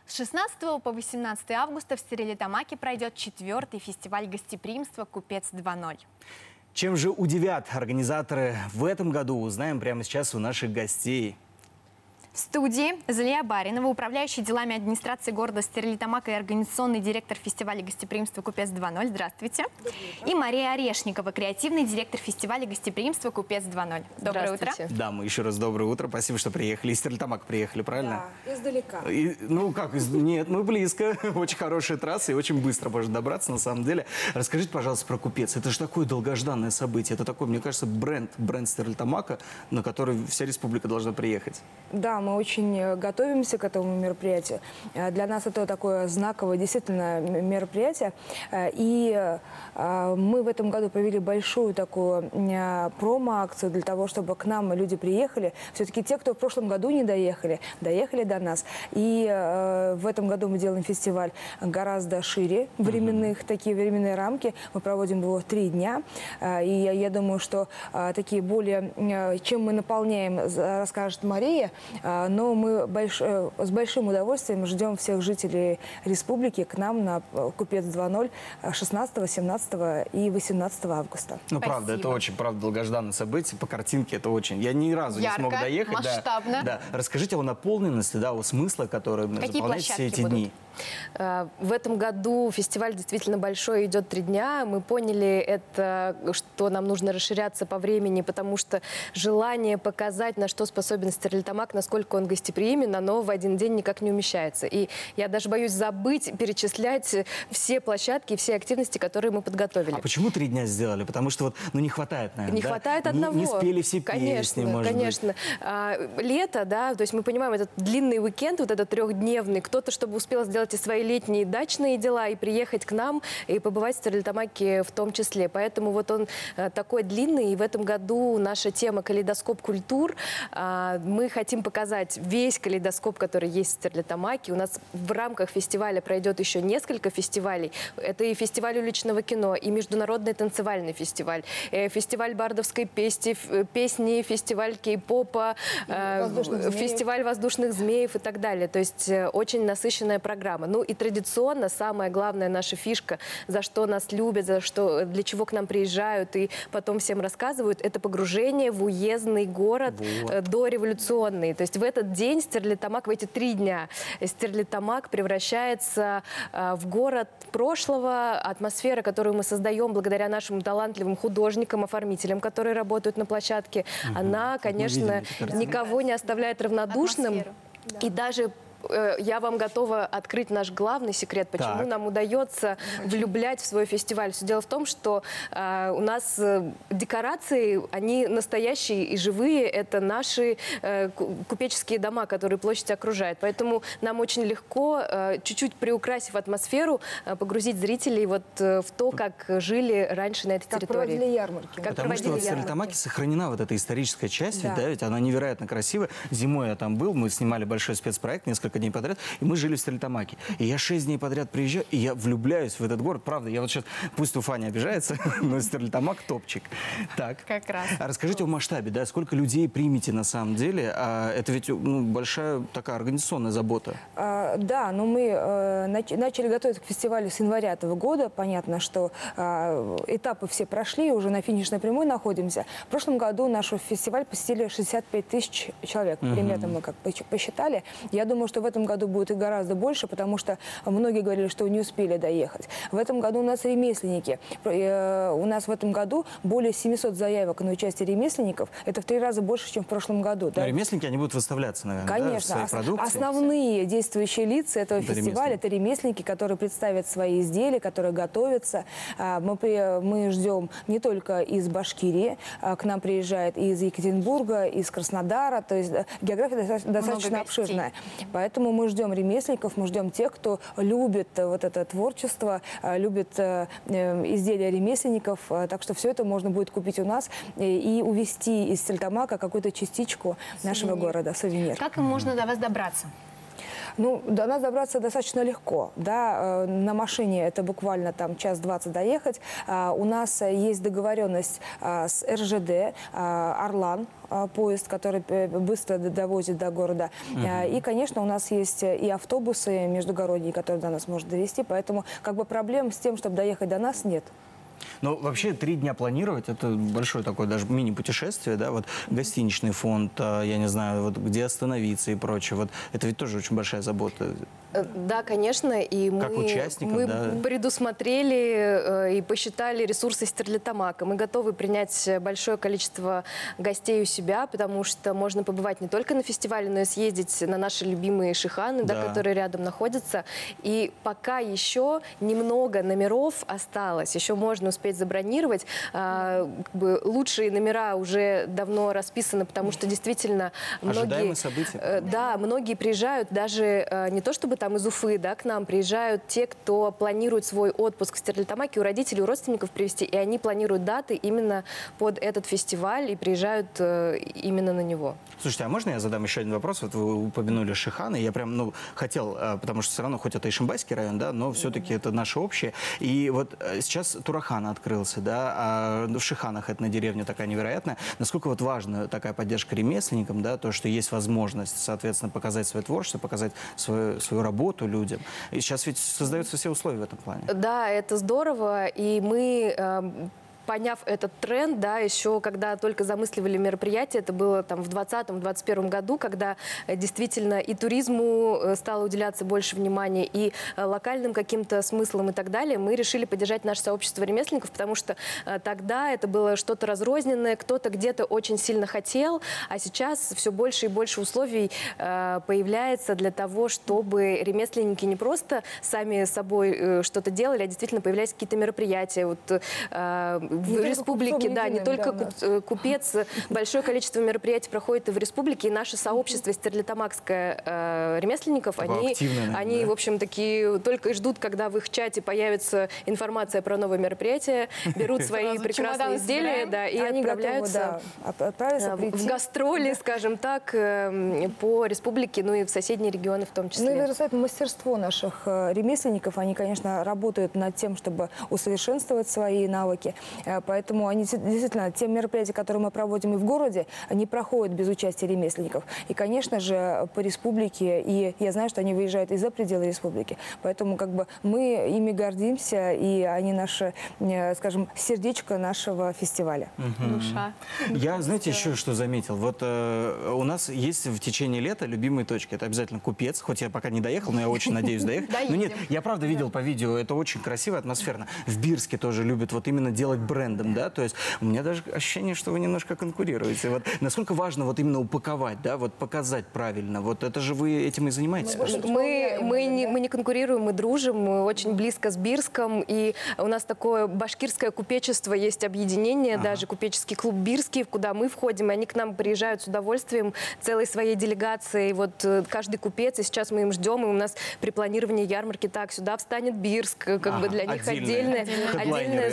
С 16 по 18 августа в Стерлитамаке пройдет 4-й фестиваль гостеприимства «Купец 2.0». Чем же удивят организаторы в этом году, узнаем прямо сейчас у наших гостей. В студии Залия Баринова, управляющий делами администрации города Стерлитамака и организационный директор фестиваля гостеприимства «Купец 2.0». Здравствуйте. И Мария Орешникова, креативный директор фестиваля гостеприимства «Купец 2.0». Доброе утро. Да, мы еще раз доброе утро. Спасибо, что приехали. Из Стерлитамака приехали, правильно? Да, издалека. Ну как, нет, мы близко. Очень хорошая трасса и очень быстро можно добраться, на самом деле. Расскажите, пожалуйста, про «Купец». Это же такое долгожданное событие. Это такой, мне кажется, бренд Стерлитамака, на который вся республика должна приехать. Да, мы очень готовимся к этому мероприятию. Для нас это такое знаковое действительно мероприятие. И мы в этом году провели большую такую промо-акцию для того, чтобы к нам люди приехали. Все-таки те, кто в прошлом году не доехали, доехали до нас. И в этом году мы делаем фестиваль гораздо шире такие временные рамки. Мы проводим его 3 дня. И я думаю, что такие более, чем мы наполняем, расскажет Мария, но мы с большим удовольствием ждем всех жителей республики к нам на «Купец 2.0» 16, 17 и 18 августа. Ну, правда, это очень, правда, долгожданное событие. По картинке это очень. Я ни разу не смог доехать. Масштабно. Да. Расскажите о наполненности, о смысле, который заполняет все эти дни. В этом году фестиваль действительно большой, идет 3 дня. Мы поняли что нам нужно расширяться по времени, потому что желание показать, на что способен Стерлитамак, насколько он гостеприимен, оно в один день никак не умещается. И я даже боюсь забыть перечислять все площадки и все активности, которые мы подготовили. А почему 3 дня сделали? Потому что не хватает, наверное, Не хватает одного. Не спели все песни, может быть. Лето, то есть мы понимаем, этот длинный уикенд, вот этот 3-дневный, кто-то, чтобы успел сделать и свои летние дачные дела, и приехать к нам, и побывать в Стерлитамаке в том числе. Поэтому вот он такой длинный, и в этом году наша тема «Калейдоскоп культур». Мы хотим показать весь калейдоскоп, который есть в Стерлитамаке. У нас в рамках фестиваля пройдет еще несколько фестивалей. Это и фестиваль уличного кино, и международный танцевальный фестиваль, фестиваль бардовской песни, фестиваль кей-попа, фестиваль воздушных змеев и так далее. То есть очень насыщенная программа. Ну и традиционно самая главная наша фишка, за что нас любят, для чего к нам приезжают и потом всем рассказывают, это погружение в уездный город дореволюционный. То есть в этот день Стерлитамак, в эти 3 дня, Стерлитамак превращается в город прошлого. Атмосфера, которую мы создаем благодаря нашим талантливым художникам, оформителям, которые работают на площадке, она, конечно, никого не оставляет равнодушным. И даже я вам готова открыть наш главный секрет, почему нам удается влюблять в свой фестиваль. Все дело в том, что у нас декорации, они настоящие и живые. Это наши купеческие дома, которые площадь окружает. Поэтому нам очень легко, чуть-чуть приукрасив атмосферу, погрузить зрителей вот в то, как жили раньше на этой территории. Как проводили ярмарки. Потому что в Стерлитамаке сохранена вот эта историческая часть, ведь она невероятно красивая. Зимой я там был, мы снимали большой спецпроект, несколько дней подряд, и мы жили в Стерлитамаке. И я 6 дней подряд приезжаю, и я влюбляюсь в этот город. Правда, я вот сейчас, пусть Уфа не обижается, но Стерлитамак топчик. Так. Как раз. А расскажите о масштабе, сколько людей примете на самом деле? Это ведь большая такая организационная забота. Да, но мы начали готовиться к фестивалю с января этого года. Понятно, что этапы все прошли, уже на финишной прямой находимся. В прошлом году наш фестиваль посетили 65 тысяч человек. Примерно мы как посчитали. Я думаю, что в этом году будет и гораздо больше, потому что многие говорили, что не успели доехать. В этом году у нас ремесленники. У нас в этом году более 700 заявок на участие ремесленников. Это в 3 раза больше, чем в прошлом году. Но ремесленники, они будут выставляться, наверное, конечно. в своей продукции. Основные действующие лица этого фестиваля – это ремесленники, которые представят свои изделия, которые готовятся. Мы ждем не только из Башкирии, к нам приезжает и из Екатеринбурга, из Краснодара. То есть география достаточно обширная. Поэтому мы ждем ремесленников, мы ждем тех, кто любит вот это творчество, любит изделия ремесленников. Так что все это можно будет купить у нас и увезти из Стерлитамака какую-то частичку нашего города, сувенир. Как им можно до вас добраться? Ну, до нас добраться достаточно легко. Да? На машине это буквально там час 20 доехать. У нас есть договоренность с РЖД, «Орлан», поезд, который быстро довозит до города. И, конечно, у нас есть и автобусы междугородние, которые до нас может довезти. Поэтому как бы проблем с тем, чтобы доехать до нас, нет. Ну, вообще, 3 дня планировать, это большое такое даже мини-путешествие, да, вот гостиничный фонд, я не знаю, вот где остановиться и прочее, вот это ведь тоже очень большая забота. Да, конечно, и мы предусмотрели и посчитали ресурсы Стерлитамака. Мы готовы принять большое количество гостей у себя, потому что можно побывать не только на фестивале, но и съездить на наши любимые Шиханы, да, которые рядом находятся. И пока еще немного номеров осталось, еще можно успеть забронировать. Лучшие номера уже давно расписаны, потому что действительно ожидаемые события. Да, многие приезжают даже не то чтобы там из Уфы, да, к нам приезжают те, кто планирует свой отпуск в Стерлитамаке, у родителей, у родственников привезти, и они планируют даты именно под этот фестиваль и приезжают именно на него. Слушайте, а можно я задам еще один вопрос? Вот вы упомянули Шиханы, я прям, хотел, потому что все равно, хоть это и Ишимбайский район, да, но все-таки это наше общее. И вот сейчас Турахан открылся, да, а в Шиханах это на деревне такая невероятная. Насколько вот важна такая поддержка ремесленникам, да, то, что есть возможность, соответственно, показать свое творчество, показать свою работу людям. И сейчас ведь создаются все условия в этом плане. Да, это здорово, и мы... Поняв этот тренд, да, еще когда только замысливали мероприятие, это было там в 2020-2021 году, когда действительно и туризму стало уделяться больше внимания, и локальным каким-то смыслом и так далее, мы решили поддержать наше сообщество ремесленников, потому что тогда это было что-то разрозненное, кто-то где-то очень сильно хотел, а сейчас все больше и больше условий появляется для того, чтобы ремесленники не просто сами собой что-то делали, а действительно появлялись какие-то мероприятия. Вот, в республике, да, не только купец, большое количество мероприятий проходит и в республике, и наше сообщество стерлитамакское ремесленников, они, в общем, такие только и ждут, когда в их чате появится информация про новое мероприятие, берут свои прекрасные изделия, да, и они отправляются в гастроли, скажем так, по республике, ну и в соседние регионы в том числе. Ну и вырастает мастерство наших ремесленников, они, конечно, работают над тем, чтобы усовершенствовать свои навыки. Поэтому они действительно, те мероприятия, которые мы проводим и в городе, они проходят без участия ремесленников. И, конечно же, по республике, и я знаю, что они выезжают и за пределы республики. Поэтому как бы мы ими гордимся, и они наше, скажем, сердечко нашего фестиваля. Душа. Я, знаете, еще что заметил? Вот у нас есть в течение лета любимые точки. Это обязательно Купец, хоть я пока не доехал, но я очень надеюсь доехать. Но нет, я правда видел по видео, это очень красиво, атмосферно. В Бирске тоже любят вот именно делать брендом, да, то есть у меня даже ощущение, что вы немножко конкурируете. Вот насколько важно вот именно упаковать, да, вот показать правильно, вот это же вы этим и занимаетесь. Мы не конкурируем, мы дружим, мы очень близко с Бирском, и у нас такое башкирское купечество, есть объединение, даже купеческий клуб Бирский, куда мы входим, и они к нам приезжают с удовольствием, целой своей делегацией, вот каждый купец, и сейчас мы им ждем, и у нас при планировании ярмарки так, сюда встанет Бирск, как бы для них отдельная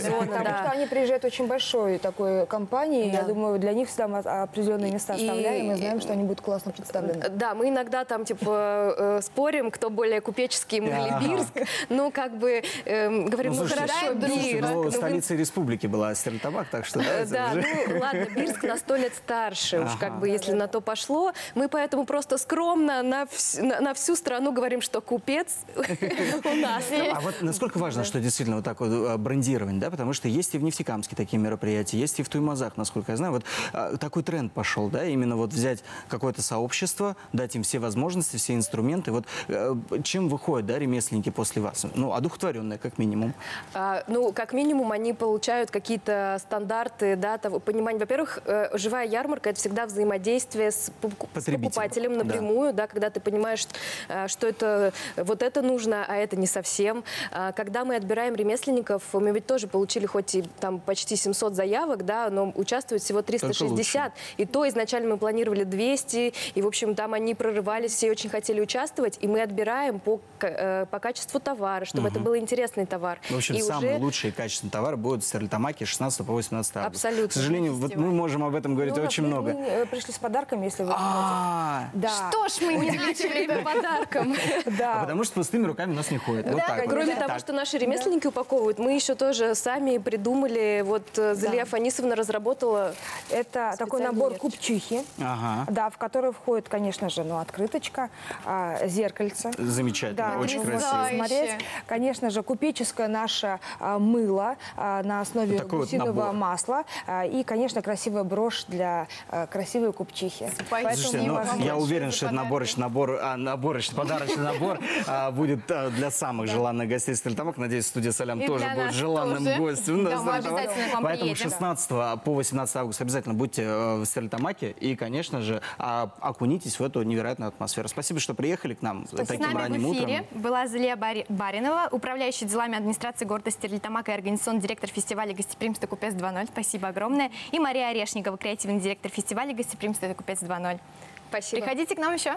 зона. Потому что они приезжают очень большой такой компанией, я думаю, для них всегда мы определенные места оставляем, и мы знаем, что они будут классно представлены. Да, мы иногда там типа спорим, кто более купеческий, мы или Бирск, ну как бы говорим, ну хорошо, Бирск. Ну, столицей республики была Стерлитамак, так что... Да, ну ладно, Бирск на 100 лет старше, уж как бы если на то пошло, мы поэтому просто скромно на всю страну говорим, что купец у нас. А вот насколько важно, что действительно вот так вот брендирование, да, потому что есть и в Нефтекамске такие мероприятия, есть и в Туймазах, насколько я знаю. Вот такой тренд пошел, да, именно вот взять какое-то сообщество, дать им все возможности, все инструменты. Вот чем выходят, да, ремесленники после вас? Ну, одухотворенные, как минимум. Ну, как минимум, они получают какие-то стандарты, да, того понимания. Во-первых, живая ярмарка – это всегда взаимодействие с покупателем напрямую, да, когда ты понимаешь, что это вот это нужно, а это не совсем. Когда мы отбираем ремесленников, мы ведь тоже получили хоть и там там почти 700 заявок, да, но участвует всего 360. И то изначально мы планировали 200, и, в общем, там они прорывались, все очень хотели участвовать, и мы отбираем по качеству товара, чтобы это был интересный товар. В общем, и самые лучшие качественные товары будут в Стерлитамаке 16 по 18 августа. Абсолютно. К сожалению, вот мы можем об этом говорить очень много. Мы пришли с подарками, если вы не против. Да. Что ж мы не начали время подарком. А потому что пустыми руками у нас не ходит. Вот так вот. Кроме того, что наши ремесленники упаковывают, мы еще тоже сами придумали, вот Залия Фанисовна разработала. Это такой набор купчихи, да, в который входит, конечно же, открыточка, зеркальце. Замечательно, Да, очень можно красиво. смотреть. Конечно же, купеческое наше мыло на основе Такой вот гусиного набор. масла. И, конечно, красивая брошь для красивой купчихи. Слушайте, я уверен, что это подарочный набор будет для самых желанных гостей Стерлитамака. Надеюсь, студия «Салям» И тоже для будет нас желанным тоже. гостем. Да, мы обязательно к вам Поэтому приедем. 16 по 18 августа обязательно будьте в Стерлитамаке и, конечно же, окунитесь в эту невероятную атмосферу. Спасибо, что приехали к нам С таким нами ранним в утром. эфире была Залия Баринова, управляющая делами администрации города Стерлитамака и организационный директор фестиваля гостеприимства «Купец 2.0». Спасибо огромное. И Мария Орешникова, креативный директор фестиваля гостеприимства «Купец 2.0». Спасибо. Приходите к нам еще.